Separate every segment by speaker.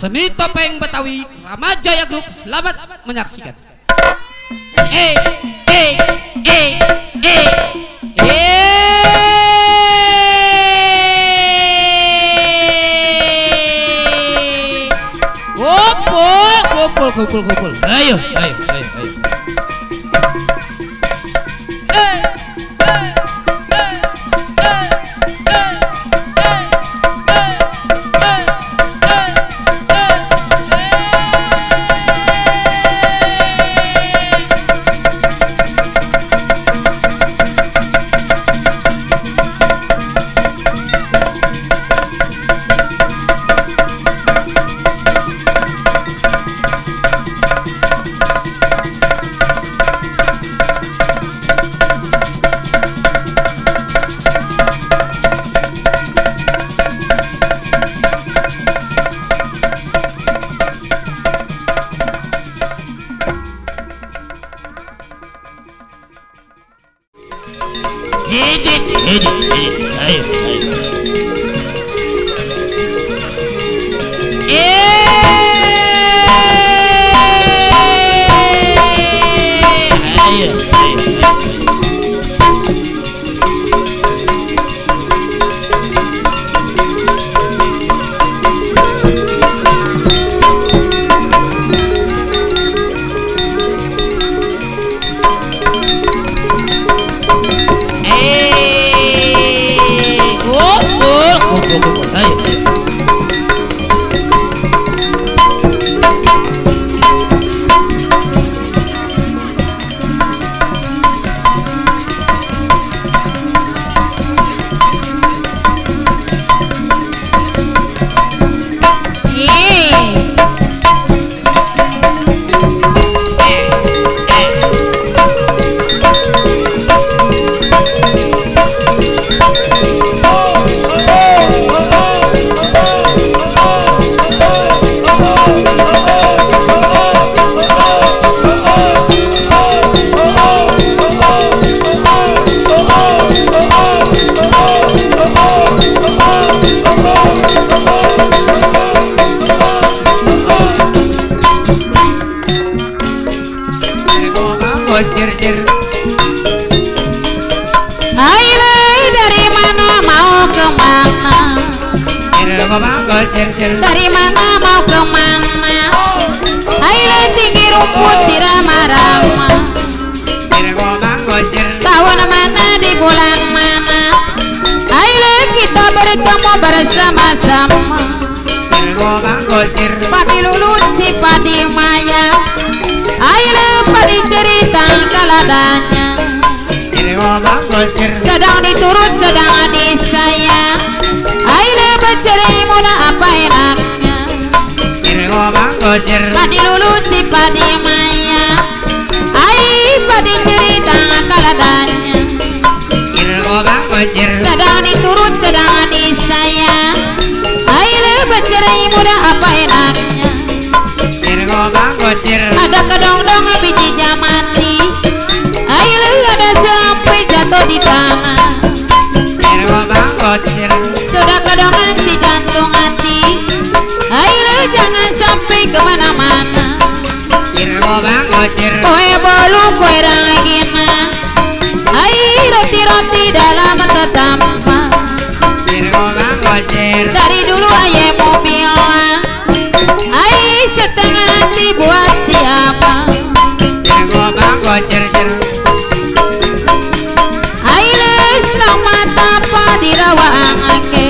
Speaker 1: Seni Topeng Betawi Ramajaya Group selamat menyaksikan. Kumpul. Ayo.
Speaker 2: Dari mana mau kemana? Ayo tinggi rumput sirama-rama. Tahun mana di bulan mana? Ayo kita bertemu bersama-sama. Padi lulut si padi maya. Ayo padi cerita kaladanya. Sedang diturut sedang disayang. Ayo bercerai mula apa enaknya. Padi lulut si padi maya. Ayo padi cerita kaladanya. Sedang diturut sedang disayang. Ayo bercerai mula apa enaknya. Ada kedong-dong biji jamati. Ayo ada selampai jatuh di tanah. Sudah kedongan si jantung hati. Ayo jangan sampai kemana-mana. Koe bolu koe ragina. Ayo roti-roti dalam tetampa. Dari dulu ayah mobilnya. Ayo setengah hati buat siapa. Ayo selamat apa dirawangake.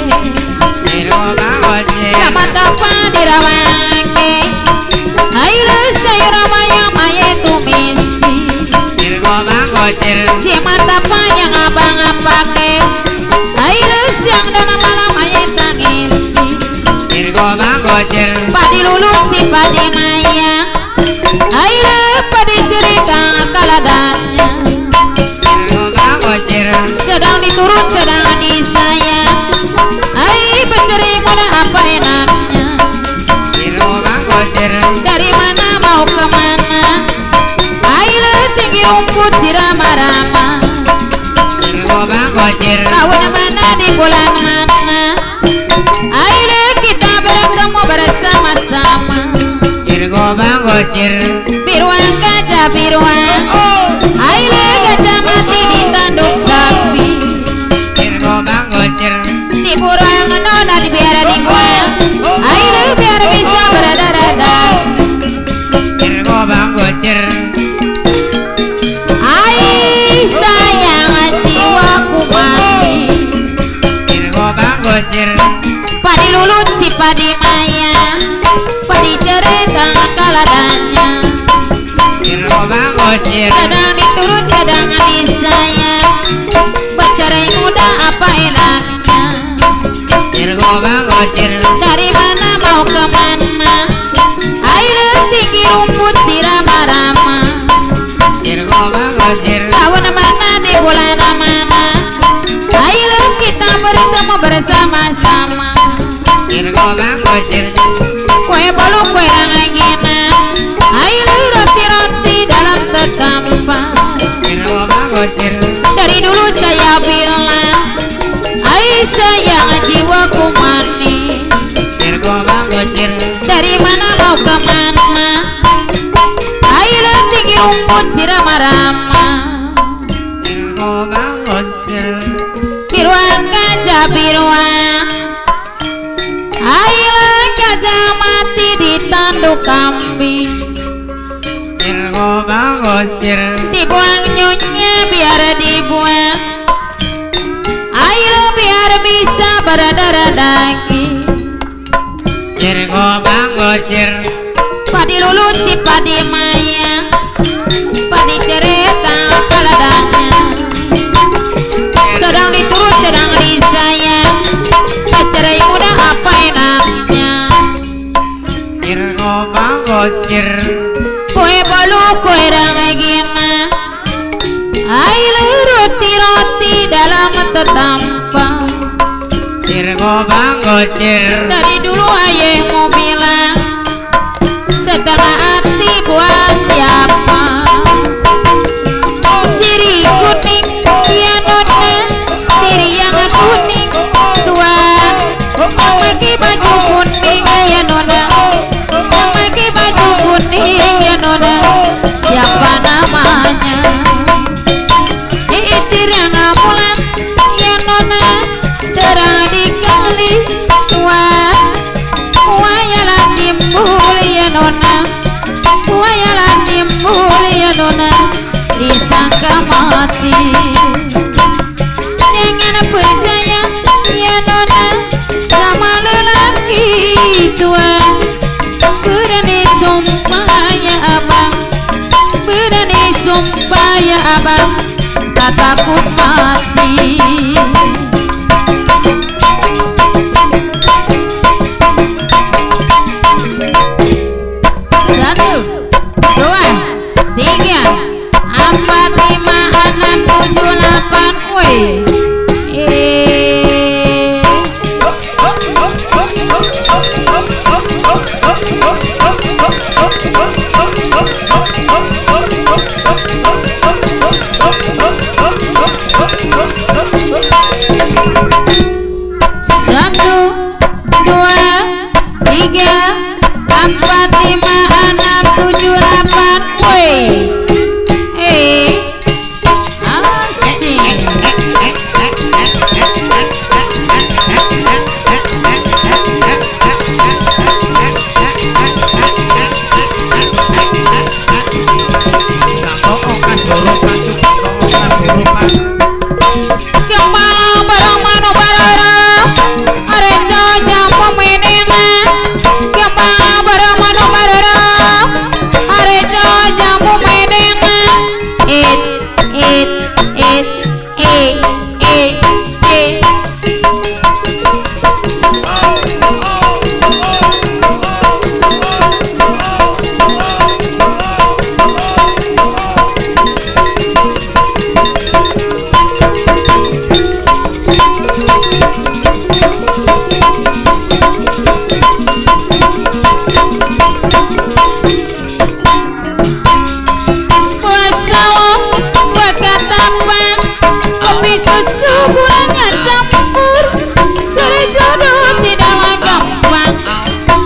Speaker 2: Selamat apa dirawangake. Ayo sayur maya maya tumisi. Selamat apa yang abang apake. Ayo siang dan malam maya tangisi. Padi lulut si padi maya. Ayo padi cerita kaladanya. Sedang diturut sedang disayang. Ayo bercerai mana apa enaknya. Dari mana mau kemana. Ayo tinggi rumput sirama-rama. Tahun mana di bulan mana. Ayo kita bertemu bersama-sama.
Speaker 3: Bang Gocir
Speaker 2: Biruan gajah biruan Aile gajah mati ditanduk sapi
Speaker 3: Virgo Bang Gocir
Speaker 2: Diburuang nona biar dibuang Aile biar bisa berada-ada
Speaker 3: Virgo Bang Gocir
Speaker 2: Ai sayang jiwaku mati
Speaker 3: Virgo Bang Gocir
Speaker 2: Padi lulut si padi maya Padi cerita kaladanya
Speaker 3: Virgo Bang Gocir
Speaker 2: Sedang diturut sedang disayang Bercerai muda apa enaknya
Speaker 3: Virgo Bang Gocir
Speaker 2: Dari mana mau kemana Air tinggi rumput si rama-rama
Speaker 3: Virgo Bang Gocir
Speaker 2: Tahun mana di bulan mana Air kita bertemu bersama-sama
Speaker 3: Virgo Bang Gocir
Speaker 2: Kue bolu kue rangina Air roti-roti dalam tekampa
Speaker 3: Virgo Bang Gocir
Speaker 2: Dari dulu saya bilang Ai sayang jiwaku mani
Speaker 3: Virgo Bang Gocir
Speaker 2: Dari mana mau kemana Air tinggi rumput si rama-rama
Speaker 3: Virgo Bang Gocir
Speaker 2: Biruan gajah biruan Air gajah mati ditanduk kambing
Speaker 3: Virgo Bang Gocir
Speaker 2: Dibuang nyonya biar dibuang Air biar bisa berdarah daging
Speaker 3: Virgo Bang Gocir
Speaker 2: Padi lulut si padi maya Padi cerita kaladanya Sedang diturut sedang disayang Bercerai muda apa enaknya
Speaker 3: Virgo Bang Gocir
Speaker 2: Kue bolu kue rangina Air roti-roti dalam tetampa
Speaker 3: Virgo Bang Gocir
Speaker 2: Dari dulu ayahmu bilang Setengah hati buat siapa Siri kuning ya nona Siri yang kuning tua Yang pakai baju kuning ya nona Yang pakai baju kuning ya nona Siapa namanya Itir yang amulan ya nona Terang dikali tua Wayalah timbul ya nona Wayalah timbul ya nona Disangka mati Jangan percaya ya nona Sama lelaki tua Berani sumpah ya abang Berani sumpah ya abang Tak takut mati Satu, dua, tiga, empat, lima, enam, tujuh, delapan, Satu, dua, tiga, empat, lima, enam, tujuh, delapan, asik. Kembang barang mano barara Arejo jambu menena Kembang barang mano barara Arejo jambu menena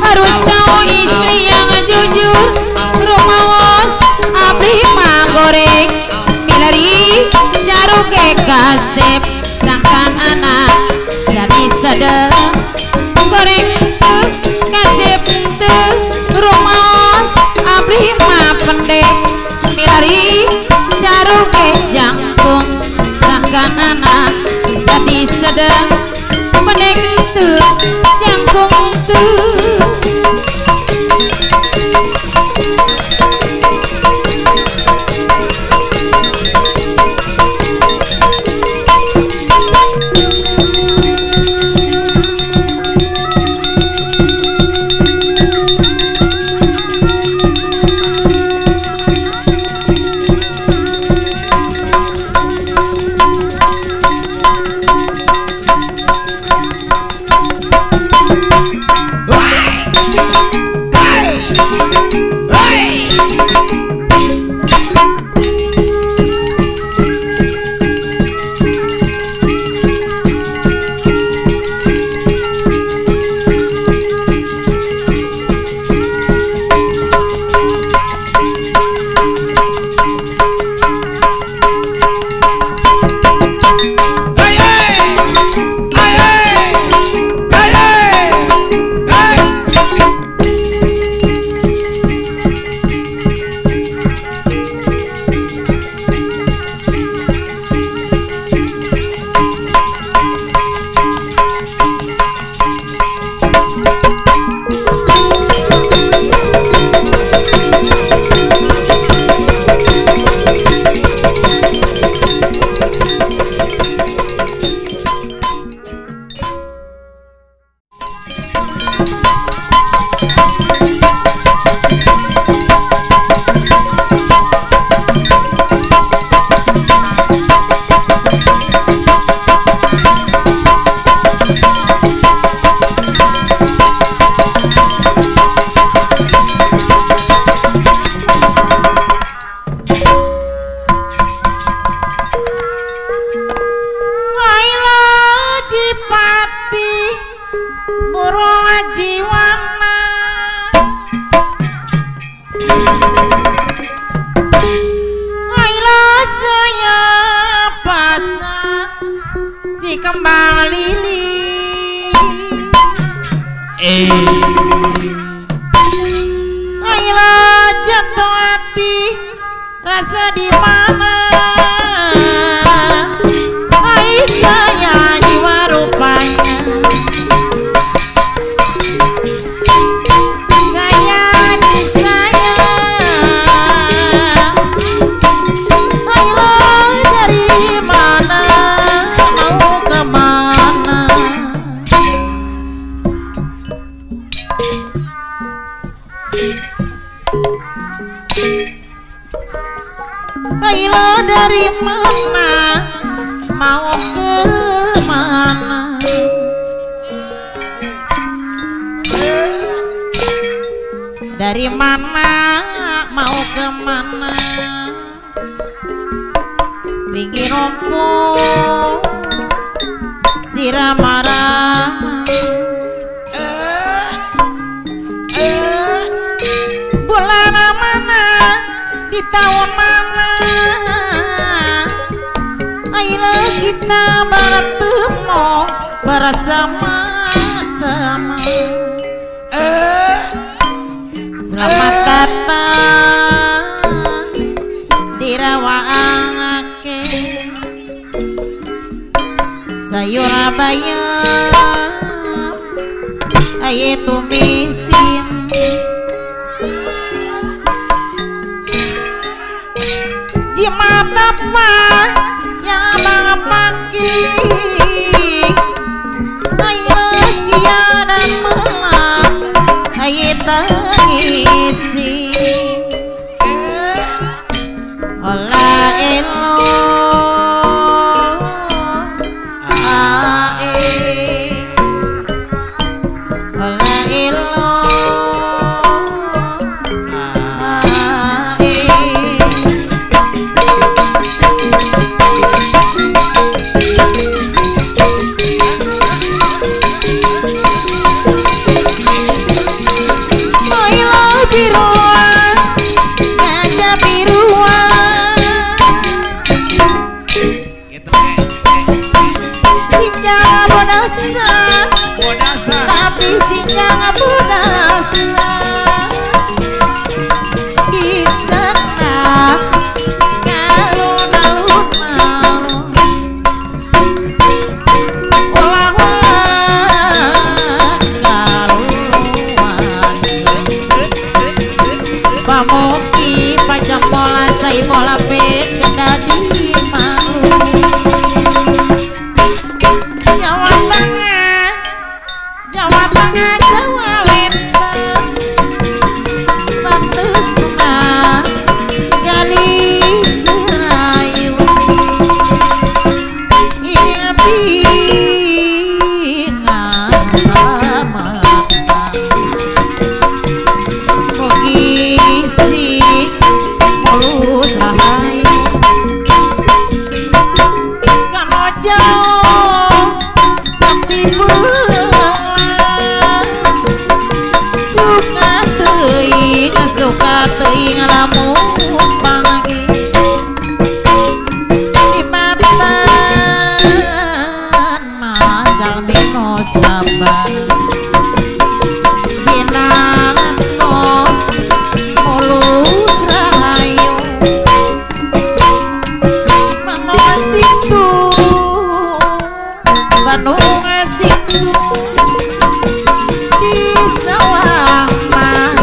Speaker 2: Harus tahu istri yang jujur sedang goreng tuh kasih tuh rumas abri ma pendek milari caruke jangkung sangkan anak jadi sedang pendek tuh jangkung tuh Aila dari mana mau ke mana dari mana mau ke mana pinggir ompong siramara bulan mana di tahun mana ayolah kita bertemu bersama-sama selamat datang di Rawaake sayur bayam aye tumisin mata pa yang pagi ayo sia dan malam ayo tangisi olah elo olah elo Biro saya mola beda di malu Jawa Tengah Jawa Tengah Jawa Wetan Batu Semar Galih Serayu Iya bingan sama Kogisi mulus rahayu Kano jauh Sakti suka teing lamun pagi di batan majal mino sabar Ginantos mulus rahayu Bandungan situ Bandungan situ di sawah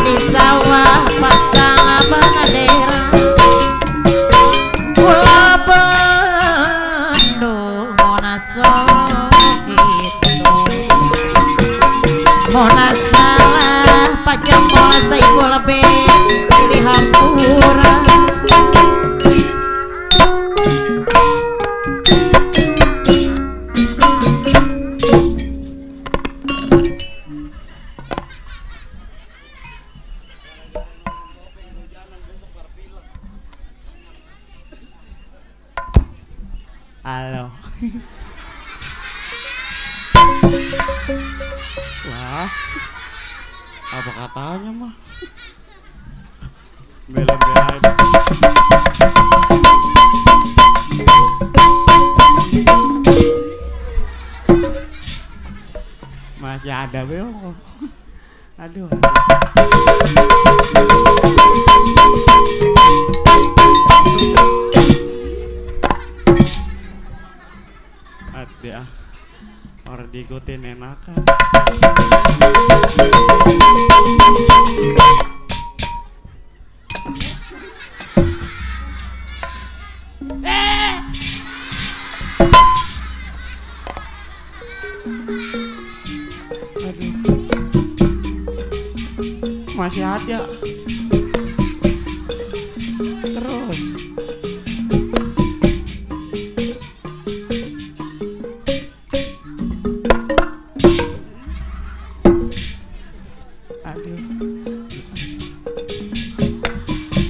Speaker 2: di sawah pasang bangadera Kula Bandung monaso gitu Monas salah pajak mola saibul pilih hampura
Speaker 4: Halo. Wah, apa katanya mah? Bela-belain. Masih ada beo. Aduh. Ada orang diikutin enakan. Aduh. Masih ada. Terus.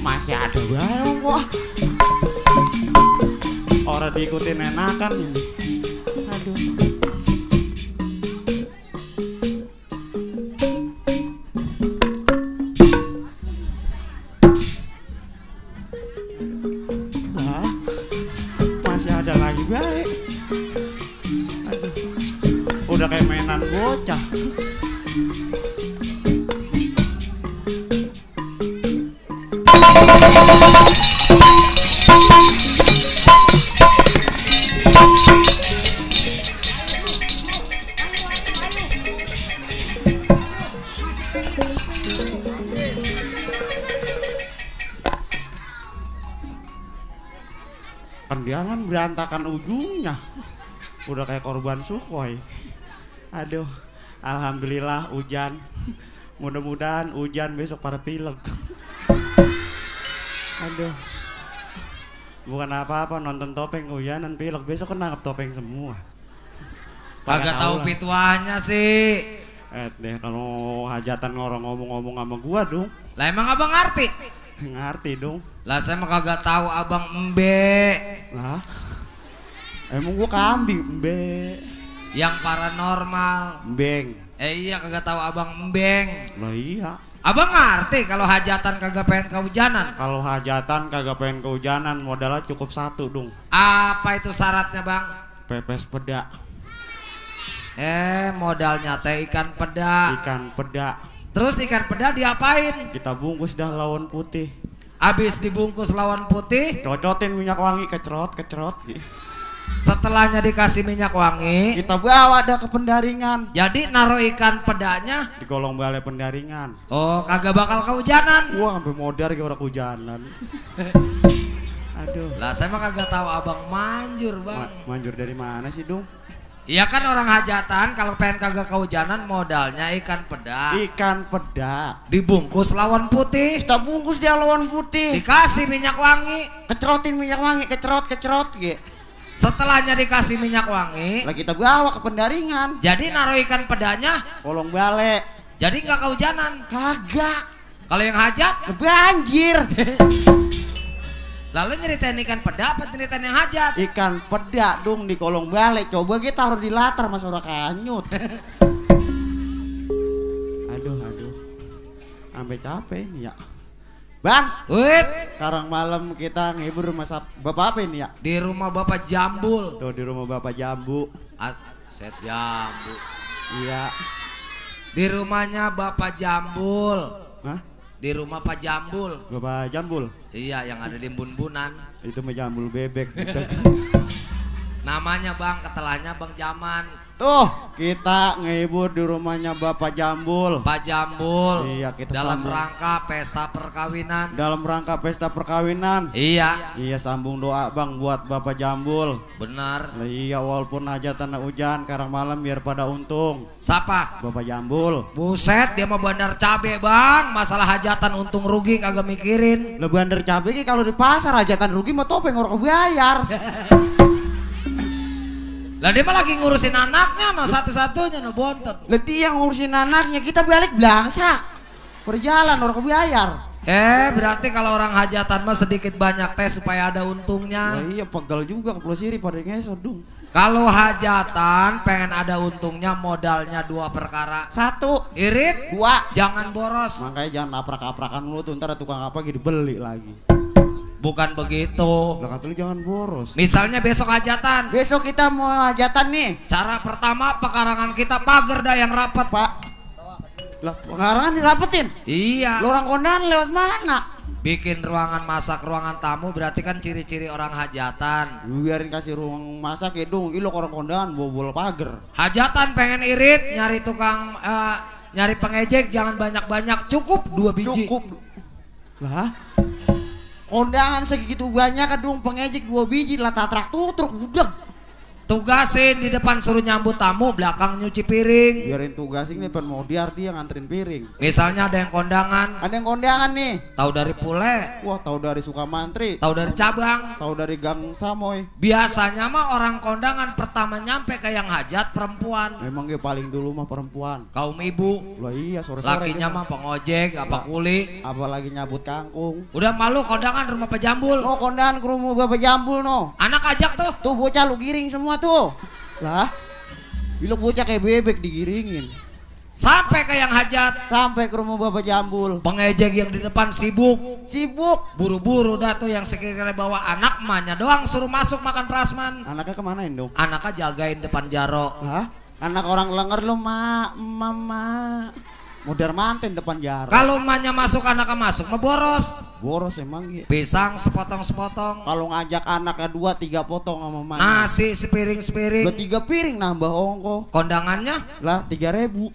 Speaker 4: Masih ada barang kok. Orang diikutin enakan ini. Aduh. Lah, masih ada lagi baik. Aduh. Udah kayak mainan bocah. Kendiangan berantakan ujungnya. Udah kayak korban Sukhoi. Aduh, alhamdulillah hujan. Mudah-mudahan hujan besok para pilek. Aduh. Bukan apa-apa nonton topeng hujanan pilek, besok kan nangkep topeng semua.
Speaker 1: Kagak tahu pituahnya sih.
Speaker 4: Deh kalau hajatan orang ngomong-ngomong sama gua dong.
Speaker 1: Lah emang abang ngerti?
Speaker 4: Ngerti dong.
Speaker 1: Lah saya mah kagak tahu abang embe.
Speaker 4: Lah. Emang gua kambing embe.
Speaker 1: Yang paranormal.
Speaker 4: Embeng.
Speaker 1: Iya kagak tahu abang embeng.
Speaker 4: Lah iya.
Speaker 1: Abang ngerti kalau hajatan kagak pengen kehujanan.
Speaker 4: Kalau hajatan kagak pengen kehujanan modalnya cukup satu dong.
Speaker 1: Apa itu syaratnya bang?
Speaker 4: Pepes peda.
Speaker 1: Modalnya teh ikan peda.
Speaker 4: Ikan peda.
Speaker 1: Terus ikan peda diapain?
Speaker 4: Kita bungkus dah lawan putih.
Speaker 1: Abis dibungkus lawan putih,
Speaker 4: Cocotin minyak wangi kecerot.
Speaker 5: Setelahnya dikasih minyak wangi,
Speaker 4: kita bawa dah ke pendaringan.
Speaker 5: jadi naruh ikan pedanya.
Speaker 4: Di kolong balai pendaringan.
Speaker 5: Oh, kagak bakal kehujanan.
Speaker 4: Wah, sampai modar ke orang hujanan. Aduh.
Speaker 5: Lah saya mah kagak tahu abang manjur bang.
Speaker 4: Manjur dari mana sih, Dung?
Speaker 5: Iya kan orang hajatan kalau pengen kagak kehujanan modalnya ikan peda.
Speaker 4: Ikan peda.
Speaker 5: Dibungkus lawan putih.
Speaker 4: Kita bungkus dia lawan putih.
Speaker 5: Dikasih minyak wangi.
Speaker 4: Kecerotin minyak wangi, kecerot gitu.
Speaker 5: Setelahnya dikasih minyak wangi,
Speaker 4: Lah kita bawa ke pendaringan.
Speaker 5: jadi naruh ikan pedanya,
Speaker 4: Kolong balai.
Speaker 5: jadi nggak kehujanan.
Speaker 4: Kagak.
Speaker 5: Kalau yang hajat,
Speaker 4: Banjir.
Speaker 5: lalu nyeritain ikan peda apa nyeritain yang hajat?
Speaker 4: Ikan peda dong di kolong balai. Coba kita taruh di latar mas orang kanyut. Aduh. Sampai capek ini ya. Bang,
Speaker 5: Wait,
Speaker 4: sekarang malam kita ngehibur bapak apa ini ya?
Speaker 5: di rumah Bapak Jambul.
Speaker 4: Tuh di rumah bapak Jambu.
Speaker 5: Set Jambu.
Speaker 4: Iya.
Speaker 5: Di rumahnya Bapak Jambul.
Speaker 4: Hah?
Speaker 5: Di rumah Pak Jambul.
Speaker 4: Bapak Jambul?
Speaker 5: Iya, yang ada di Bun-Bunan.
Speaker 4: Itu mah jambul bebek.
Speaker 5: Namanya Bang, ketelahnya Bang Jaman.
Speaker 4: Tuh, kita ngehibur di rumahnya Bapak Jambul.
Speaker 5: Pak Jambul.
Speaker 4: Iya, kita
Speaker 5: dalam
Speaker 4: sambung.
Speaker 5: rangka pesta perkawinan.
Speaker 4: Dalam rangka pesta perkawinan.
Speaker 5: Iya,
Speaker 4: Iya, sambung doa Bang buat Bapak Jambul.
Speaker 5: benar.
Speaker 4: Lah iya, walaupun hajatan hujan, sekarang malam biar pada untung.
Speaker 5: Siapa?
Speaker 4: Bapak Jambul.
Speaker 5: Buset, dia mah bandar cabe Bang. Masalah hajatan untung rugi kagak mikirin.
Speaker 4: Lah bandar cabe ki kalau di pasar hajatan rugi mah topeng orang kebayar.
Speaker 5: Lah dia mah lagi ngurusin anaknya, no satu-satunya no bontot.
Speaker 4: Lah dia ngurusin anaknya, kita balik belangsak. Berjalan orang kebayar.
Speaker 5: Berarti kalau orang hajatan mah sedikit banyak teh supaya ada untungnya.
Speaker 4: Lah iya pegal juga ke Pulau Siri pada ngesot dong.
Speaker 5: Kalau hajatan pengen ada untungnya modalnya dua perkara.
Speaker 4: 1,
Speaker 5: Irit,
Speaker 4: 2.
Speaker 5: jangan boros.
Speaker 4: Makanya jangan aprak-aprakan lu tuh, ntar ada tukang apa gitu beli lagi.
Speaker 5: Bukan begitu.
Speaker 4: Lah kata lu jangan boros.
Speaker 5: Misalnya besok hajatan.
Speaker 4: Besok kita mau hajatan nih.
Speaker 5: Cara pertama pekarangan kita pagar dah yang rapat.
Speaker 4: Pak. Lah pengarangan dirapetin.
Speaker 5: Iya.
Speaker 4: Lu orang kondangan lewat mana?
Speaker 5: Bikin ruangan masak, ruangan tamu berarti kan ciri-ciri orang hajatan.
Speaker 4: Lu biarin kasih ruang masak ya dong. Ih lu orang kondangan bobol pagar.
Speaker 5: Hajatan pengen irit, nyari tukang nyari pengejek jangan banyak-banyak, cukup 2 biji.
Speaker 4: Cukup. Lah. Kondangan segitu banyak kadung pengejek 2 biji lah tatrak tutruk budak.
Speaker 5: Tugasin di depan suruh nyambut tamu, belakang nyuci piring.
Speaker 4: Biarin tugasin nih pen mau dia nganterin piring.
Speaker 5: Misalnya ada yang kondangan,
Speaker 4: Ada yang kondangan nih.
Speaker 5: tahu dari Pule,
Speaker 4: Wah, tahu dari Sukamantri,
Speaker 5: tahu dari cabang.
Speaker 4: tahu dari Gang Samoy.
Speaker 5: Biasanya mah orang kondangan pertama nyampe ke yang hajat perempuan,
Speaker 4: Emang dia paling dulu mah perempuan.
Speaker 5: kaum ibu.
Speaker 4: Lah iya sore-sore.
Speaker 5: Lakinya mah pengojek, apa kuli.
Speaker 4: apalagi nyabut kangkung.
Speaker 5: Udah malu kondangan rumah Pak Jambul.
Speaker 4: No kondangan ke rumah Bapak Jambul no.
Speaker 5: Anak ajak tuh.
Speaker 4: Tuh bocah lu giring semua tuh. Lah. Bilang bocah kayak bebek digiringin.
Speaker 5: Sampai ke yang hajat.
Speaker 4: Sampai ke rumah Bapak Jambul.
Speaker 5: Pengejek yang di depan sibuk.
Speaker 4: Sibuk.
Speaker 5: Buru-buru dah tuh yang sekiranya bawa anak emaknya doang suruh masuk makan prasman.
Speaker 4: Anaknya kemanain dong?
Speaker 5: Anaknya jagain depan jaro.
Speaker 4: Lah, anak orang lenger lu mama. Modar manten depan jarak.
Speaker 5: Kalau emaknya masuk anaknya masuk mah boros.
Speaker 4: Boros emang ya.
Speaker 5: Pisang sepotong-sepotong.
Speaker 4: Kalau ngajak anaknya 2-3 potong sama mamanya.
Speaker 5: Nasi sepiring-sepiring.
Speaker 4: Lo 3 piring nambah ongko.
Speaker 5: Kondangannya
Speaker 4: Lah 3.000.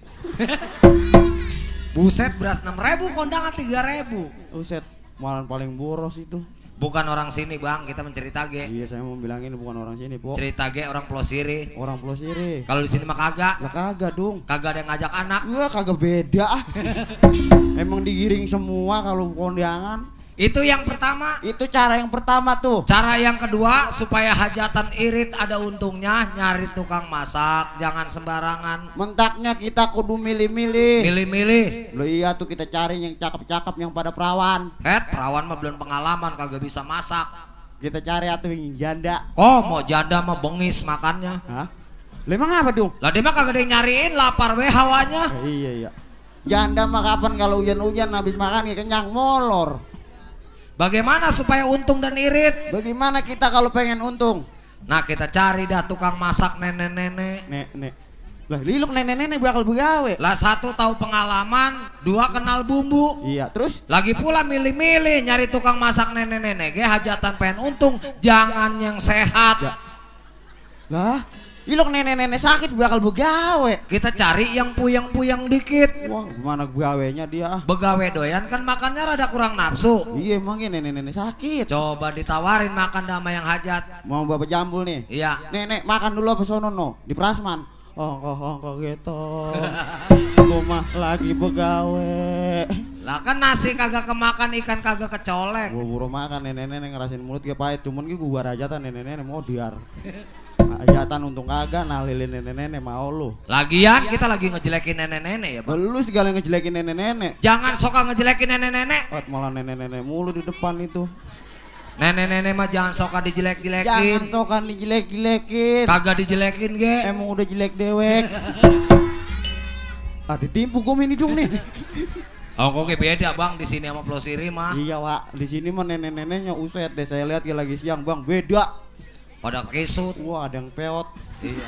Speaker 5: buset beras 6.000, kondangan 3.000.
Speaker 4: Uset, malah paling boros itu.
Speaker 5: Bukan orang sini bang, kita mencerita ge.
Speaker 4: Iya saya mau bilangin bukan orang sini po.
Speaker 5: Cerita ge orang Pulau Siri.
Speaker 4: Orang Pulau Siri.
Speaker 5: Kalau di sini mah kagak.
Speaker 4: Lah kagak dong.
Speaker 5: Kagak ada yang ngajak anak.
Speaker 4: Wah kagak beda. Emang digiring semua kalau kondangan.
Speaker 5: Itu yang pertama.
Speaker 4: Itu cara yang pertama tuh.
Speaker 5: Cara yang kedua supaya hajatan irit ada untungnya, nyari tukang masak, jangan sembarangan.
Speaker 4: Mentaknya kita kudu milih-milih.
Speaker 5: Milih-milih.
Speaker 4: Lo iya tuh kita cari yang cakep-cakep yang pada perawan.
Speaker 5: Perawan mah belum pengalaman, kagak bisa masak.
Speaker 4: Kita cari atuh yang janda.
Speaker 5: Oh, mau janda mah bengis makannya.
Speaker 4: Hah? Lah emang apa dong?
Speaker 5: Lah dia mah kagak ada yang nyariin, lapar we hawanya.
Speaker 4: Iya. Janda mah kapan kalau hujan-hujan habis makan ya kenyang molor.
Speaker 5: Bagaimana supaya untung dan irit?
Speaker 4: Bagaimana kita kalau pengen untung?
Speaker 5: Nah kita cari dah tukang masak nenek-nenek.
Speaker 4: Nek. Lah liluk nenek-nenek bakal begawe.
Speaker 5: Lah 1 tahu pengalaman, 2 kenal bumbu.
Speaker 4: Iya, terus
Speaker 5: Lagi pula milih-milih nyari tukang masak nenek-nenek ge hajatan pengen untung, jangan yang sehat.
Speaker 4: Ya. Lah, ilok nenek-nenek sakit bakal begawe.
Speaker 5: Kita cari yang puyeng-puyeng dikit.
Speaker 4: Wah, gimana gawenya dia?
Speaker 5: Begawe doyan kan makannya rada kurang nafsu.
Speaker 4: Iya, emangnya nenek-nenek sakit.
Speaker 5: Coba ditawarin makan sama yang hajat.
Speaker 4: Mau bapak jambul nih.
Speaker 5: Iya.
Speaker 4: Nenek makan dulu apa sono no? Di Prasman. Ongko gitu. Gua mah lagi begawe.
Speaker 5: Lah kan nasi kagak kemakan, ikan kagak kecolek.
Speaker 4: Gua buru makan nenek-nenek ngerasain mulut gue pahit. Cuman gua rajatan nenek-nenek mau diar. Ajatan untung kagak nalilin nenek-nenek mau lu.
Speaker 5: Lagian kita lagi ngejelekin nenek-nenek ya, Bang.
Speaker 4: Lu segala ngejelekin nenek-nenek.
Speaker 5: Jangan suka ngejelekin nenek-nenek.
Speaker 4: Malah nenek-nenek mulu di depan itu.
Speaker 5: Nenek-nenek mah jangan suka
Speaker 4: Jangan
Speaker 5: dijelek-jelekin.
Speaker 4: sokan dijelek-jelekin.
Speaker 5: Kagak dijelekin ge.
Speaker 4: Emang udah jelek dewek. Ditimpu gue ini dong nih.
Speaker 5: Oh kok beda Bang di sini sama Plosiri mah.
Speaker 4: Iya Wak, di sini mah nenek-neneknya uset deh. Saya lihat ya lagi siang Bang, beda.
Speaker 5: Pada kesut.
Speaker 4: Wah, ada yang peot.
Speaker 5: Iya.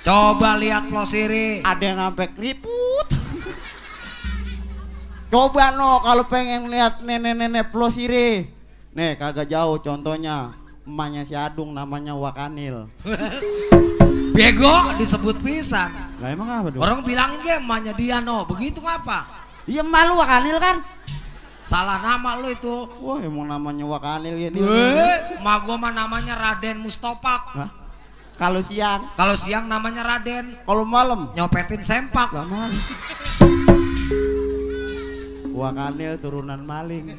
Speaker 5: Coba lihat Plosiri.
Speaker 4: Ada yang sampai keriput. Coba no kalau pengen lihat nenek-nenek Plosiri. Nih kagak jauh contohnya emaknya si Adung namanya Wakanil.
Speaker 5: Bego disebut pisan.
Speaker 4: Lah emang apa dong?
Speaker 5: Orang bilangin ge emaknya dia no. Begitu ngapa?
Speaker 4: Iya malu Wakanil kan?
Speaker 5: Salah nama lu itu.
Speaker 4: Wah emang namanya Wakanil ya nih.
Speaker 5: Emak gua mah namanya Raden Mustopak.
Speaker 4: Hah? Kalau siang,
Speaker 5: Kalau siang namanya Raden.
Speaker 4: kalau malam
Speaker 5: Nyopetin sempak.
Speaker 4: lah malam. Wakanil turunan maling.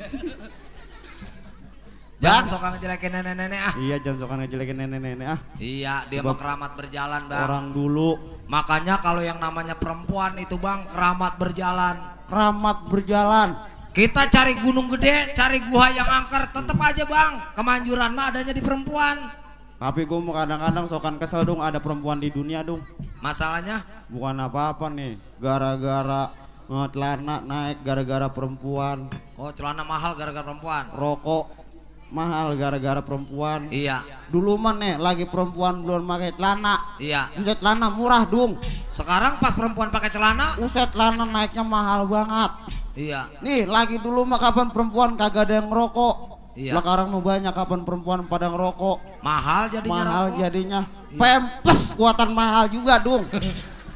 Speaker 5: Jangan suka ngejelekin nenek-nenek ah.
Speaker 4: Iya jangan suka ngejelekin nenek-nenek ah.
Speaker 5: Iya, dia
Speaker 4: Sebab
Speaker 5: mau keramat berjalan, Bang.
Speaker 4: Orang dulu
Speaker 5: Makanya kalau yang namanya perempuan itu, Bang, keramat berjalan.
Speaker 4: keramat berjalan.
Speaker 5: Kita cari gunung gede, cari gua yang angker, tetep aja, Bang. Kemanjuran mah adanya di perempuan.
Speaker 4: Tapi gue mau kadang-kadang sokan kesel dong ada perempuan di dunia dong.
Speaker 5: Masalahnya
Speaker 4: Bukan apa-apa nih, gara-gara celana naik gara-gara perempuan,
Speaker 5: oh celana mahal gara-gara perempuan.
Speaker 4: rokok mahal gara-gara perempuan.
Speaker 5: Iya,
Speaker 4: Dulu mah nih lagi perempuan belum pakai celana.
Speaker 5: iya.
Speaker 4: Uset celana murah dong.
Speaker 5: Sekarang pas perempuan pakai celana,
Speaker 4: Uset celana naiknya mahal banget.
Speaker 5: iya.
Speaker 4: Nih lagi dulu mah kapan perempuan kagak ada yang ngerokok.
Speaker 5: Iya.
Speaker 4: Sekarang mau banyak kapan perempuan pada ngerokok.
Speaker 5: Mahal jadinya
Speaker 4: Mahal
Speaker 5: rokok.
Speaker 4: jadinya.
Speaker 5: Iya.
Speaker 4: Pempes kuatan mahal juga dong.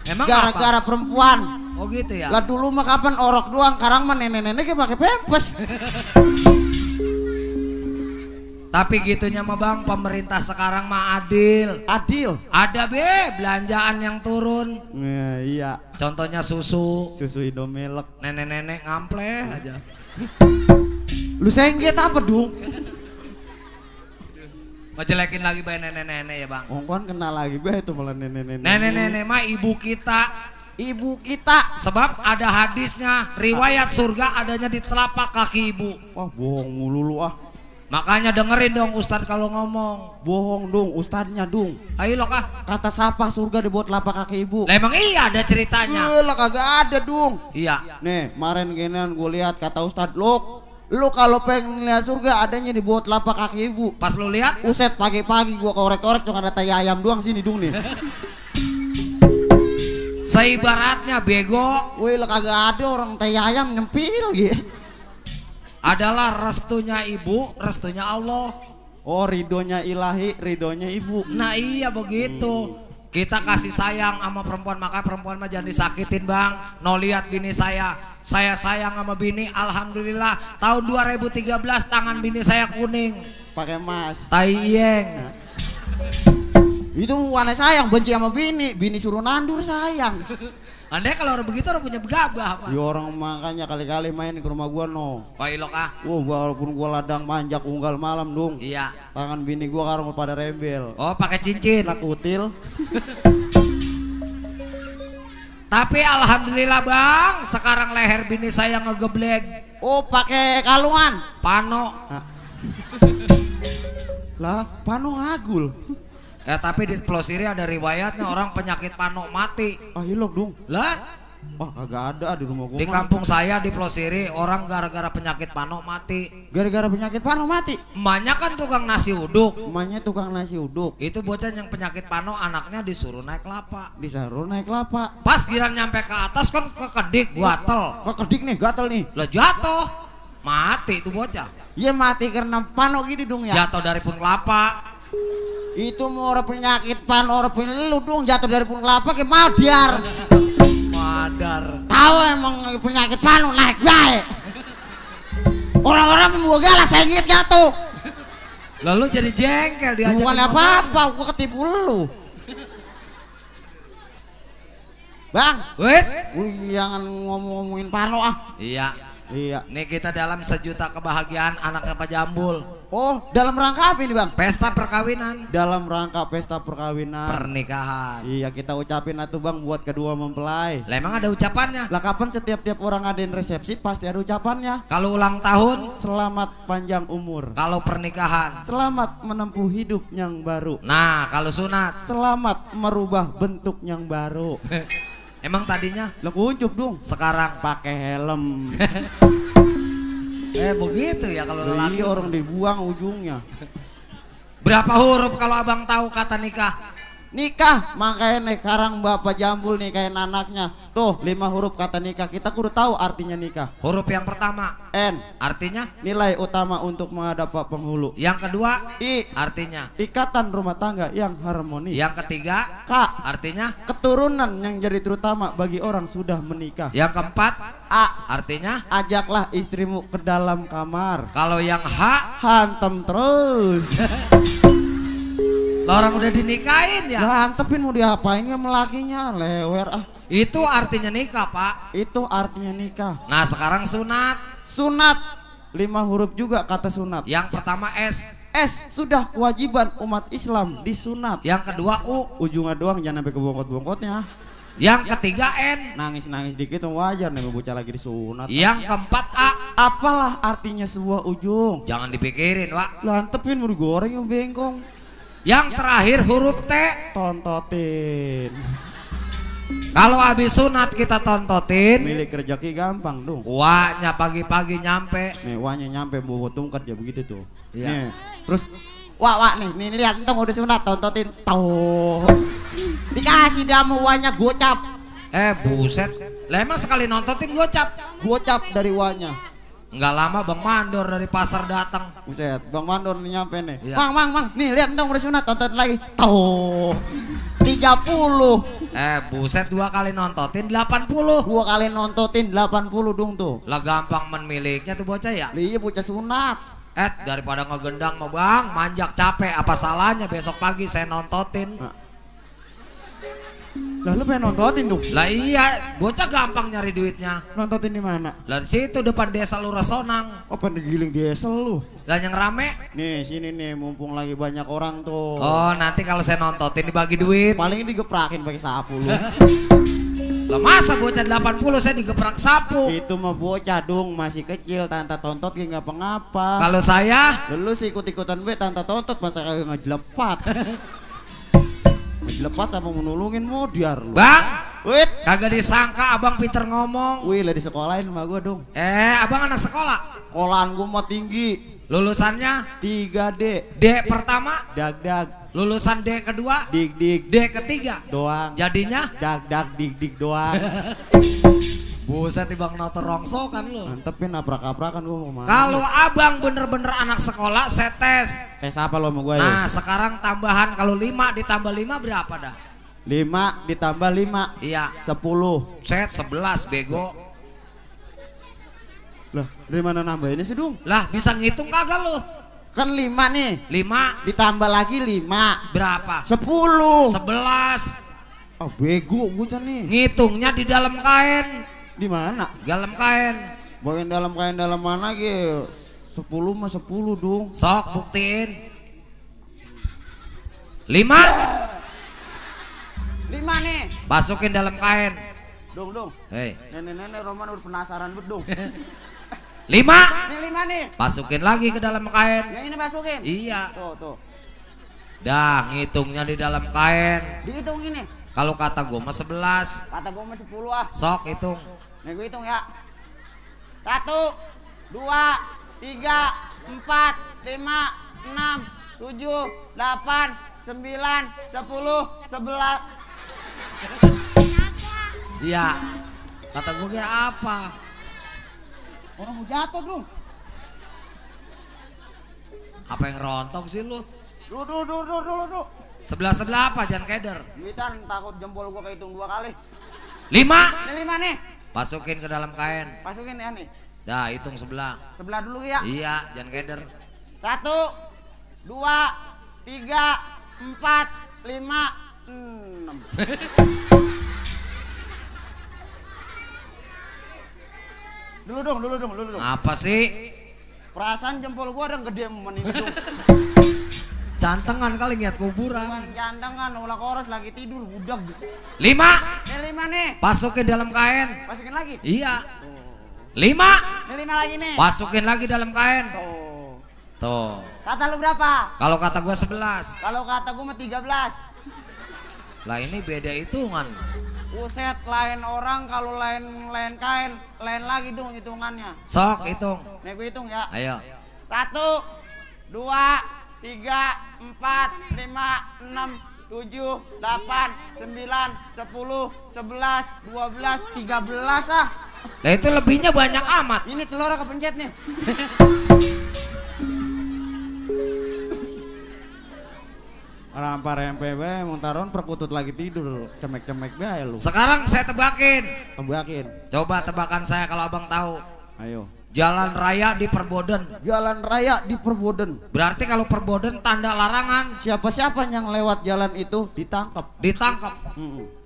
Speaker 5: Emang
Speaker 4: Gara-gara perempuan.
Speaker 5: apa? Oh gitu ya.
Speaker 4: Lah dulu mah kapan orok doang, sekarang mah nenek-nenek pakai pempes.
Speaker 5: Tapi gitunya mah Bang, pemerintah sekarang mah adil.
Speaker 4: Adil.
Speaker 5: Ada be belanjaan yang turun.
Speaker 4: Iya.
Speaker 5: Contohnya susu.
Speaker 4: Susu Indomilk.
Speaker 5: Nenek-nenek ngampleh aja.
Speaker 4: Lu sengget apa dong?
Speaker 5: Ngejelekin lagi bae nenek-nenek ya Bang.
Speaker 4: Ongkon kenal lagi be itu malah nenek-nenek.
Speaker 5: Nenek-nenek mah ibu kita.
Speaker 4: Ibu kita.
Speaker 5: Sebab ada hadisnya, riwayat surga adanya di telapak kaki ibu.
Speaker 4: Wah bohong mulu lu ah.
Speaker 5: Makanya dengerin dong Ustadz kalau ngomong.
Speaker 4: Bohong dong ustadznya dong.
Speaker 5: Ayo lo kah?
Speaker 4: Kata siapa surga dibuat telapak kaki ibu?
Speaker 5: Lah emang iya ada ceritanya.
Speaker 4: Lah kagak ada dong.
Speaker 5: Iya.
Speaker 4: Nih kemarin ginian gue lihat kata ustadz lu kalau pengen lihat surga adanya dibuat telapak kaki ibu.
Speaker 5: Pas lu lihat,
Speaker 4: Uset pagi-pagi gua korek-korek cuma ada tai ayam doang sini dong nih.
Speaker 5: seibaratnya bego
Speaker 4: Wih lah kagak ada orang tai ayam nyempil gitu.
Speaker 5: adalah restunya ibu, restunya Allah.
Speaker 4: Oh ridhonya ilahi, ridhonya ibu.
Speaker 5: Nah iya begitu. Kita kasih sayang sama perempuan, maka perempuan mah jangan disakitin Bang. No lihat bini saya sayang sama bini. Alhamdulillah tahun 2013 tangan bini saya kuning.
Speaker 4: Pakai emas.
Speaker 5: Tai iyeng.
Speaker 4: Itu bukan sayang, benci sama bini suruh nandur sayang.
Speaker 5: Andai kalau orang begitu orang punya begabah Pak.
Speaker 4: Ya orang makanya kali-kali main ke rumah gua no.
Speaker 5: Wah ilok ah.
Speaker 4: Walaupun gua ladang manjak unggal malam dong.
Speaker 5: Iya.
Speaker 4: Tangan bini gua karung pada rembel.
Speaker 5: Oh pakai cincin.
Speaker 4: Lah kutil.
Speaker 5: Tapi alhamdulillah Bang, sekarang leher bini saya ngegeblek.
Speaker 4: Oh pakai kalungan.
Speaker 5: Pano.
Speaker 4: Lah pano ngagul.
Speaker 5: Tapi di Plosiri ada riwayatnya orang penyakit pano mati.
Speaker 4: Ah hilok dong.
Speaker 5: Lah,
Speaker 4: Wah kagak ada di rumah gua.
Speaker 5: di kampung saya di Plosiri orang gara-gara penyakit pano mati.
Speaker 4: Gara-gara penyakit pano mati.
Speaker 5: Emaknya kan tukang nasi uduk.
Speaker 4: Emaknya tukang nasi uduk.
Speaker 5: Itu bocah yang penyakit pano anaknya disuruh naik kelapa.
Speaker 4: Disaruh naik kelapa.
Speaker 5: Pas giran nyampe ke atas kan kekedik gatel.
Speaker 4: Kekedik nih, gatel nih.
Speaker 5: Lah jatuh. Mati itu bocah.
Speaker 4: Iya mati karena pano gitu dong ya.
Speaker 5: Jatuh dari pun kelapa.
Speaker 4: Itu mau orang penyakit pan orang lu dong jatuh dari pohon kelapa ke madar.
Speaker 5: Madar.
Speaker 4: Tahu emang penyakit pan naik baik. Orang-orang mau galah sengit jatuh.
Speaker 5: Lalu jadi jengkel diajak.
Speaker 4: Bukan apa-apa, gua ketipu lu. Bang,
Speaker 5: Wait.
Speaker 4: jangan ngomongin Pano ah.
Speaker 5: Iya.
Speaker 4: Iya.
Speaker 5: Nih kita dalam sejuta kebahagiaan anaknya Pak Jambul.
Speaker 4: Oh, dalam rangka apa ini bang?
Speaker 5: Pesta perkawinan.
Speaker 4: Dalam rangka pesta perkawinan.
Speaker 5: Pernikahan.
Speaker 4: Iya, kita ucapin atuh bang buat kedua mempelai.
Speaker 5: Lah emang ada ucapannya?
Speaker 4: Lah kapan setiap orang ngadain resepsi pasti ada ucapannya.
Speaker 5: Kalau ulang tahun,
Speaker 4: Selamat panjang umur.
Speaker 5: kalau pernikahan.
Speaker 4: Selamat menempuh hidup yang baru.
Speaker 5: Nah, kalau sunat.
Speaker 4: Selamat merubah bentuk yang baru.
Speaker 5: Emang tadinya
Speaker 4: Lo kuncup dong.
Speaker 5: sekarang
Speaker 4: Pakai helm.
Speaker 5: begitu ya kalau lelaki.
Speaker 4: Iya orang dibuang ujungnya.
Speaker 5: Berapa huruf kalau abang tahu kata nikah?
Speaker 4: Nikah, makanya nih sekarang Bapak Jambul nih kayak anaknya. Tuh 5 huruf kata nikah. Kita kudu tahu artinya nikah.
Speaker 5: Huruf yang pertama
Speaker 4: N,
Speaker 5: artinya,
Speaker 4: nilai utama untuk menghadap Pak Penghulu.
Speaker 5: yang kedua
Speaker 4: I,
Speaker 5: artinya,
Speaker 4: ikatan rumah tangga yang harmonis.
Speaker 5: yang ketiga
Speaker 4: K,
Speaker 5: artinya,
Speaker 4: keturunan yang jadi terutama bagi orang sudah menikah.
Speaker 5: yang keempat
Speaker 4: A,
Speaker 5: artinya.
Speaker 4: ajaklah istrimu ke dalam kamar.
Speaker 5: Kalau yang H,
Speaker 4: Hantem terus.
Speaker 5: lah orang udah dinikahin ya.
Speaker 4: Lah antepin mau diapain ya melakinya lewer ah.
Speaker 5: Itu artinya nikah, Pak.
Speaker 4: Itu artinya nikah.
Speaker 5: Nah, sekarang sunat.
Speaker 4: Sunat 5 huruf juga kata sunat.
Speaker 5: Yang pertama S,
Speaker 4: S, sudah kewajiban umat Islam disunat.
Speaker 5: yang kedua U,
Speaker 4: Ujungnya doang jangan sampai ke bongkot-bongkotnya.
Speaker 5: yang ketiga N,
Speaker 4: Nangis-nangis dikit wajar nih bocah lagi disunat.
Speaker 5: yang keempat A.
Speaker 4: Apalah artinya sebuah ujung?
Speaker 5: Jangan dipikirin, Pak.
Speaker 4: Lah antepin mau digoreng yang bengkong.
Speaker 5: Yang terakhir huruf T.
Speaker 4: Tontotin.
Speaker 5: Kalau habis sunat kita tontotin,
Speaker 4: Milik rezeki gampang dong.
Speaker 5: uaknya pagi-pagi nyampe.
Speaker 4: Nih wahnya nyampe bawa tungkat ya begitu tuh.
Speaker 5: Iya.
Speaker 4: Nih. Terus wah nih lihat entong udah sunat tontotin. Tuh. Dikasih damu wahnya gocap.
Speaker 5: Buset. Lah emang sekali nontonin gocap.
Speaker 4: Gocap dari wahnya.
Speaker 5: Nggak lama Bang Mandor dari pasar datang.
Speaker 4: Buset, Bang Mandor nih nyampe nih.
Speaker 5: Iya.
Speaker 4: Mang, nih lihat entong udah sunat tonton lagi. Tuh. 30.
Speaker 5: Buset, 2 kali nontonin 80.
Speaker 4: 2 kali nontotin 80 dong tuh.
Speaker 5: Lah gampang memiliknya tuh bocah ya.
Speaker 4: Iya bocah sunat.
Speaker 5: Daripada ngegendang mah Bang, manjak capek, apa salahnya besok pagi saya nontotin.
Speaker 4: Lah lu pengen nontotin dong.
Speaker 5: Lah iya, bocah gampang nyari duitnya.
Speaker 4: Nontotin di mana?
Speaker 5: Lah di situ depan desa Lurasonang.
Speaker 4: Oh pengen giling diesel lu.
Speaker 5: Lah yang rame.
Speaker 4: Nih sini nih mumpung lagi banyak orang tuh.
Speaker 5: Oh, nanti kalau saya nontotin dibagi duit.
Speaker 4: Paling digeprakin pakai sapu lu.
Speaker 5: Lah masa bocah 80 saya digeprak sapu.
Speaker 4: Itu mah bocah dong masih kecil tante tontot gak ngapa-ngapa.
Speaker 5: Kalau saya,
Speaker 4: Lu sih ikut-ikutan be tante tontot masa kagak ngejelepat. Ngejelepat sama menulungin modiar lu.
Speaker 5: Bang,
Speaker 4: Wait.
Speaker 5: kagak disangka abang pinter ngomong.
Speaker 4: Wih lah di sekolahin sama gua dong.
Speaker 5: Abang anak sekolah.
Speaker 4: Sekolahan gua mah tinggi.
Speaker 5: Lulusannya
Speaker 4: 3D.
Speaker 5: D pertama,
Speaker 4: Dag
Speaker 5: lulusan D kedua,
Speaker 4: dig
Speaker 5: D ketiga.
Speaker 4: doang.
Speaker 5: Jadinya
Speaker 4: Dag dig doang.
Speaker 5: buset Bang Noto rongsokan lu.
Speaker 4: Mantepin abrak-abrakan gua mau kemana.
Speaker 5: Kalau abang bener-bener anak sekolah, saya tes.
Speaker 4: Tes apa lo sama gua ya?
Speaker 5: Nah, sekarang tambahan kalau 5 ditambah 5 berapa dah?
Speaker 4: 5 ditambah 5
Speaker 5: Iya,
Speaker 4: 10.
Speaker 5: set 11 bego.
Speaker 4: Lah, dari mana nambahinnya sih, Dung?
Speaker 5: Lah, bisa ngitung kagak lu?
Speaker 4: Kan 5 nih.
Speaker 5: 5
Speaker 4: Ditambah lagi 5.
Speaker 5: berapa?
Speaker 4: 10.
Speaker 5: 11.
Speaker 4: Ah, bego bocah nih.
Speaker 5: Ngitungnya di dalam kain.
Speaker 4: Di mana?
Speaker 5: Dalam kain.
Speaker 4: Bagian dalam kain dalam mana ge? 10 mah 10, Dung.
Speaker 5: Sok buktiin. 5
Speaker 4: 5 nih.
Speaker 5: masukin dalam kain.
Speaker 4: Dung.
Speaker 5: Hei,
Speaker 4: Nenek-nenek Roman udah penasaran bet, Dung.
Speaker 5: 5
Speaker 4: Ini 5 nih.
Speaker 5: masukin lagi ke dalam kain.
Speaker 4: Yang ini masukin.
Speaker 5: Iya.
Speaker 4: Tuh.
Speaker 5: Dah, ngitungnya di dalam kain.
Speaker 4: Dihitung ini.
Speaker 5: Kalau kata gua mah 11.
Speaker 4: Kata gua mah 10 ah.
Speaker 5: Sok hitung.
Speaker 4: Nih gua hitung ya. 1 2 3 4 5 6 7 8 9 10 11.
Speaker 5: Iya. Kata gua kayak apa?
Speaker 4: Orang mau jatuh, Bro.
Speaker 5: Apa yang rontok sih lu?
Speaker 4: Dulu.
Speaker 5: Sebelah apa Jan Keder?
Speaker 4: Duitan takut jempol gua kehitung 2 kali.
Speaker 5: 5.
Speaker 4: Ini 5 nih.
Speaker 5: Masukin ke dalam kain.
Speaker 4: Masukin ya nih.
Speaker 5: Dah hitung sebelah.
Speaker 4: Sebelah dulu ya.
Speaker 5: Iya Jan Keder.
Speaker 4: 1, 2, 3, 4, 5, 6. Dulu dong.
Speaker 5: Apa sih?
Speaker 4: Perasaan jempol gua ada gede men ini dong.
Speaker 5: Cantengan kali niat
Speaker 4: Jangan
Speaker 5: kuburan.
Speaker 4: jantangan ulah koros lagi tidur budak.
Speaker 5: 5.
Speaker 4: Ini 5 nih.
Speaker 5: Masukin dalam kain.
Speaker 4: Masukin lagi.
Speaker 5: Iya.
Speaker 4: Tuh.
Speaker 5: 5.
Speaker 4: Ini 5 lagi nih.
Speaker 5: Masukin lagi dalam kain.
Speaker 4: Tuh.
Speaker 5: Tuh.
Speaker 4: Kata lu berapa?
Speaker 5: Kalau kata gua 11.
Speaker 4: Kalau kata gua mah 13.
Speaker 5: Lah ini beda hitungan.
Speaker 4: Buset, lain orang kalau lain kain, lain lagi dong hitungannya.
Speaker 5: Sok hitung.
Speaker 4: Nih gua hitung ya.
Speaker 5: Ayo.
Speaker 4: 1, 2, 3, 4, 5, 6, 7, 8, 9, 10, 11, 12, 13 ah.
Speaker 5: Lah itu lebihnya banyak amat.
Speaker 4: Ini telur kepencet nih. Rampar MPB emang taruhan perkutut lagi tidur, cemek-cemek bae lu.
Speaker 5: Sekarang saya tebakin.
Speaker 4: Tebakin.
Speaker 5: Coba tebakan saya kalau abang tahu.
Speaker 4: Ayo.
Speaker 5: Jalan raya di Perboden.
Speaker 4: Jalan raya di Perboden.
Speaker 5: Berarti kalau Perboden tanda larangan.
Speaker 4: Siapa-siapa yang lewat jalan itu ditangkap.
Speaker 5: Ditangkap.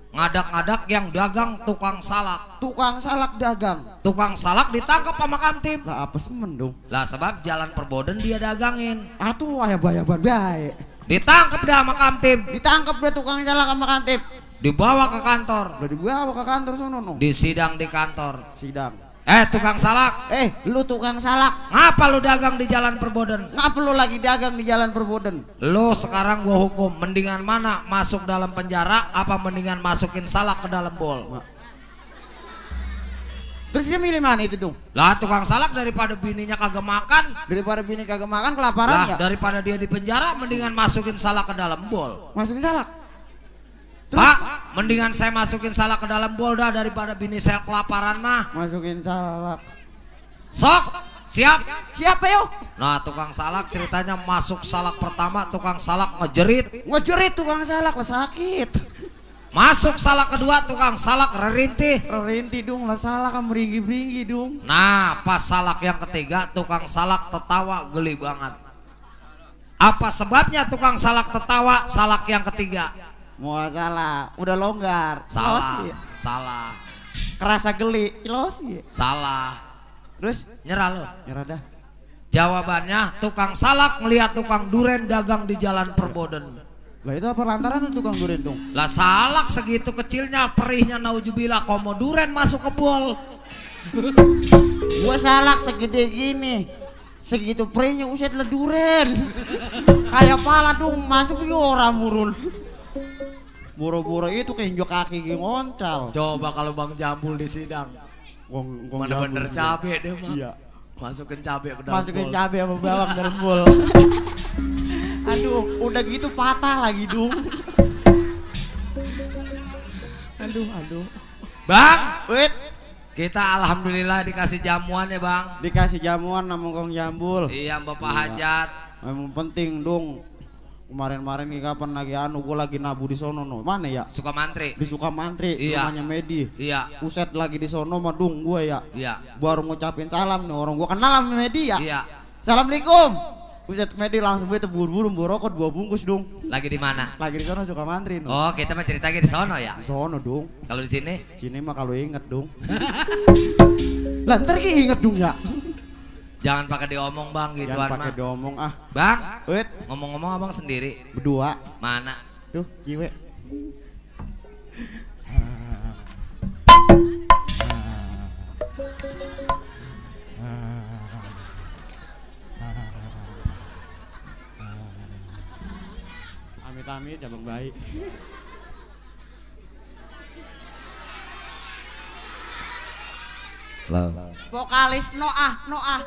Speaker 5: Ngadak-ngadak yang dagang tukang salak.
Speaker 4: Tukang salak dagang.
Speaker 5: Tukang salak ditangkap sama Kamtib.
Speaker 4: Lah apa semen dong?
Speaker 5: Lah sebab jalan Perboden dia dagangin.
Speaker 4: Atuh ayah-bayaban baik.
Speaker 5: Ditangkap dah sama Kamtib.
Speaker 4: Ditangkap dia tukang salak sama kantip.
Speaker 5: Dibawa ke kantor.
Speaker 4: Udah dibawa ke kantor sono no.
Speaker 5: Disidang di kantor.
Speaker 4: Sidang.
Speaker 5: Tukang salak.
Speaker 4: Lu tukang salak.
Speaker 5: Ngapa lu dagang di jalan Perboden?
Speaker 4: Ngapa lu lagi dagang di jalan Perboden?
Speaker 5: Lu sekarang gua hukum. Mendingan mana? Masuk dalam penjara apa mendingan masukin salak ke dalam bol?
Speaker 4: Terus dia milih mana itu dong?
Speaker 5: Lah tukang salak daripada bininya kagak makan.
Speaker 4: Daripada bini kagak makan kelaparan
Speaker 5: Lah
Speaker 4: ya?
Speaker 5: daripada dia di penjara mendingan masukin salak ke dalam bol.
Speaker 4: Masukin salak. Terus?
Speaker 5: Pak, mendingan saya masukin salak ke dalam bol dah daripada bini saya kelaparan mah.
Speaker 4: Masukin salak.
Speaker 5: Sok, siap.
Speaker 4: Siapa yo?
Speaker 5: Nah tukang salak ceritanya masuk salak pertama tukang salak ngejerit.
Speaker 4: Ngejerit tukang salak lah sakit.
Speaker 5: Masuk salak kedua tukang salak rerintih.
Speaker 4: Rintih dong lah salak kan meringgi-meringgi dong.
Speaker 5: Nah pas salak yang ketiga tukang salak tertawa geli banget. Apa sebabnya tukang salak tertawa salak yang ketiga?
Speaker 4: Mau salah, udah longgar.
Speaker 5: Salah,
Speaker 4: Cilosi.
Speaker 5: salah,
Speaker 4: Kerasa geli, cilosi.
Speaker 5: salah.
Speaker 4: Terus
Speaker 5: Nyerah lo.
Speaker 4: nyerah dah.
Speaker 5: Jawabannya tukang salak ngelihat tukang duren dagang di jalan Perboden.
Speaker 4: Lah itu apa lantaran itu tukang duren dong?
Speaker 5: Lah salak segitu kecilnya perihnya naujubillah komo duren masuk ke bol.
Speaker 4: Gua salak segede gini. Segitu perihnya uset lah duren. Kayak pala dong masuk ke orang murun. Boro-boro itu keinjak kaki ngoncal.
Speaker 5: Coba kalau Bang Jambul di sidang. Mana bener cabe deh mah.
Speaker 4: Iya.
Speaker 5: Masukin cabe ke dalam
Speaker 4: Masukin
Speaker 5: bol.
Speaker 4: cabe sama bawang dalam bol. Aduh, udah gitu patah lagi dong. Aduh.
Speaker 5: Bang,
Speaker 4: Wait,
Speaker 5: kita alhamdulillah dikasih jamuan ya Bang.
Speaker 4: dikasih jamuan sama Kong Jambul.
Speaker 5: Iya Bapak
Speaker 4: Iya.
Speaker 5: Hajat.
Speaker 4: Memang penting dong. Kemarin-kemarin nih kapan lagi gue lagi nabu di sono no. Mana ya?
Speaker 5: Suka mantri.
Speaker 4: Di Sukamantri,
Speaker 5: Iya.
Speaker 4: rumahnya Medi.
Speaker 5: Iya.
Speaker 4: Uset lagi di sono mah dong gue ya.
Speaker 5: Iya.
Speaker 4: Baru ngucapin salam nih orang gue kenal sama Medi ya.
Speaker 5: Iya.
Speaker 4: Assalamualaikum. Uset Medi langsung bete buru-buru rokok 2 bungkus dong.
Speaker 5: Lagi di mana?
Speaker 4: Lagi di sono Sukamantri no.
Speaker 5: Oh, kita mah ceritanya di sono ya.
Speaker 4: Di sono dong.
Speaker 5: Kalau di sini
Speaker 4: Sini mah kalau inget dong. Lah ntar ki inget dong ya.
Speaker 5: jangan pakai diomong Bang gituan
Speaker 4: Jangan pakai
Speaker 5: mah.
Speaker 4: diomong ah.
Speaker 5: Bang,
Speaker 4: Wait,
Speaker 5: ngomong-ngomong Abang sendiri.
Speaker 4: berdua.
Speaker 5: Mana?
Speaker 4: Tuh, ciwe. Amit-amit cabang baik.
Speaker 5: Loh.
Speaker 4: Vokalis Noah.